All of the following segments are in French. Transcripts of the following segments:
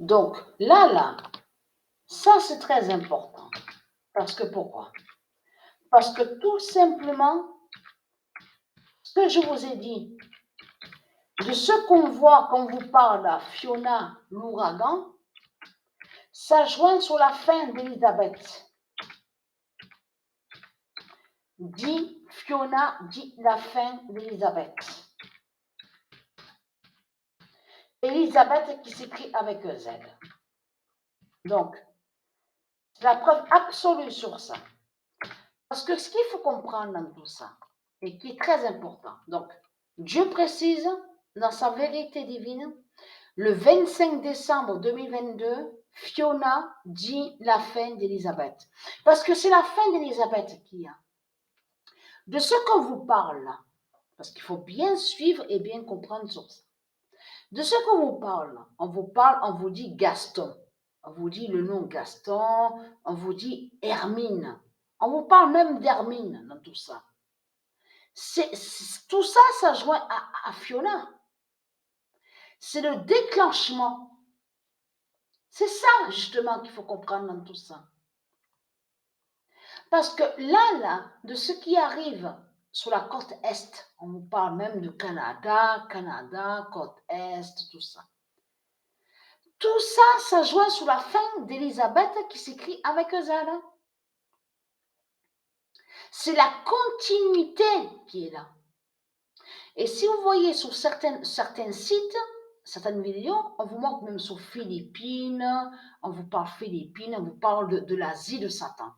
Donc, là, ça c'est très important. Parce que pourquoi? Parce que tout simplement, ce que je vous ai dit, de ce qu'on voit quand vous parle à Fiona, l'ouragan, ça joint sur la fin d'Elisabeth. Dit Fiona, dit la fin d'Elisabeth. Elisabeth qui s'écrit avec un Z. Donc, c'est la preuve absolue sur ça. Parce que ce qu'il faut comprendre dans tout ça, et qui est très important, donc, Dieu précise dans sa vérité divine, le 25 décembre 2022, Fiona dit la fin d'Elisabeth. Parce que c'est la fin d'Elisabeth qu'il y a. De ce qu'on vous parle là, parce qu'il faut bien suivre et bien comprendre sur ça. De ce qu'on vous parle, on vous dit Gaston, on vous dit le nom Gaston, on vous dit Hermine, on vous parle même d'Hermine dans tout ça. Tout ça, ça joint à Fiona. C'est le déclenchement. C'est ça, justement, qu'il faut comprendre dans tout ça. Parce que là, de ce qui arrive sur la côte Est, on vous parle même de Canada, côte Est, tout ça. Tout ça, ça joint sous la fin d'Elisabeth qui s'écrit avec Z. C'est la continuité qui est là. Et si vous voyez sur certains sites, certaines vidéos, on vous montre même sur Philippines, on vous parle Philippines, on vous parle de l'Asie de Satan.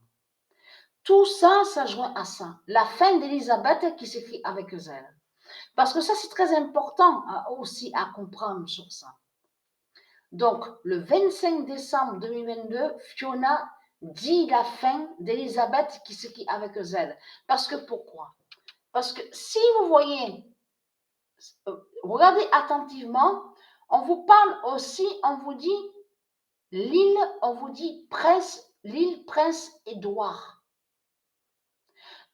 Tout ça, ça joint à ça. La fin d'Elisabeth qui s'écrit avec Z. Parce que ça, c'est très important aussi à comprendre sur ça. Donc, le 25 décembre 2022, Fiona dit la fin d'Elisabeth qui s'écrit avec Z. Parce que pourquoi? Parce que si vous voyez, regardez attentivement, on vous parle aussi, on vous dit l'île, on vous dit l'île Prince Édouard.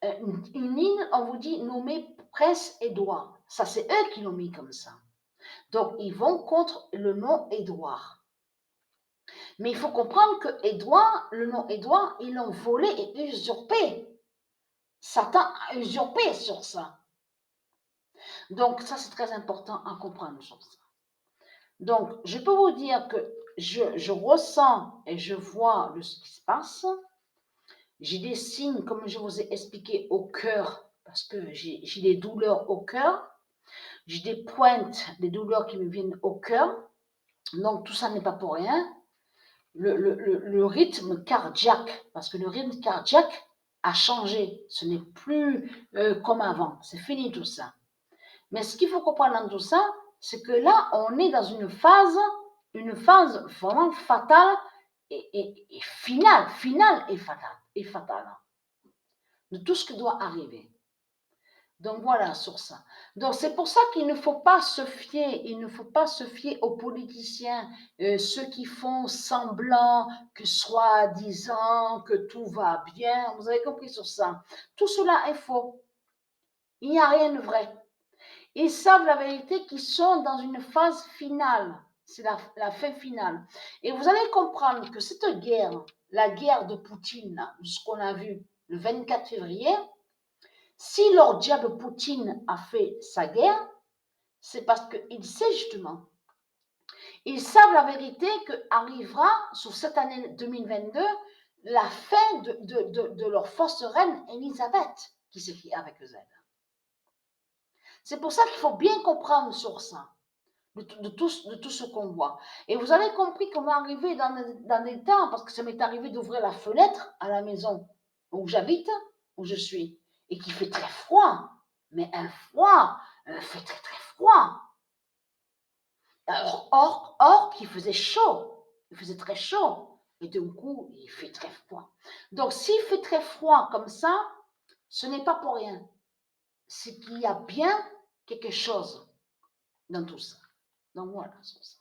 Une île, on vous dit nommée Prince Édouard. Ça, c'est eux qui l'ont mis comme ça. Donc, ils vont contre le nom Édouard. Mais il faut comprendre que Édouard, le nom Édouard, ils l'ont volé et usurpé. Satan a usurpé sur ça. Donc, ça, c'est très important à comprendre sur ça. Donc, je peux vous dire que je ressens et je vois ce qui se passe. J'ai des signes, comme je vous ai expliqué, au cœur, parce que j'ai des douleurs au cœur. J'ai des pointes, des douleurs qui me viennent au cœur. Donc, tout ça n'est pas pour rien. Le rythme cardiaque, parce que le rythme cardiaque a changé. Ce n'est plus comme avant. C'est fini tout ça. Mais ce qu'il faut comprendre dans tout ça, c'est que là, on est dans une phase vraiment fatale et finale et fatale de tout ce qui doit arriver. Donc voilà sur ça. Donc c'est pour ça qu'il ne faut pas se fier aux politiciens, ceux qui font semblant que soi-disant que tout va bien. Vous avez compris sur ça. Tout cela est faux. Il n'y a rien de vrai. Ils savent la vérité qu'ils sont dans une phase finale. C'est la fin finale. Et vous allez comprendre que cette guerre, la guerre de Poutine, ce qu'on a vu le 24 février, si leur diable Poutine a fait sa guerre, c'est parce qu'il sait justement. Ils savent la vérité qu'arrivera sur cette année 2022 la fin de leur fausse reine Elisabeth, qui s'écrit avec Z. C'est pour ça qu'il faut bien comprendre sur ça, de tout ce qu'on voit. Et vous avez compris qu'on va arriver dans des temps, parce que ça m'est arrivé d'ouvrir la fenêtre à la maison où j'habite, où je suis, et qu'il fait très froid, mais un froid, il fait très très froid. Or qu'il faisait chaud, il faisait très chaud, et d'un coup, il fait très froid. Donc s'il fait très froid comme ça, ce n'est pas pour rien. C'est qu'il y a bien quelque chose dans tout ça. Donc voilà, c'est ça.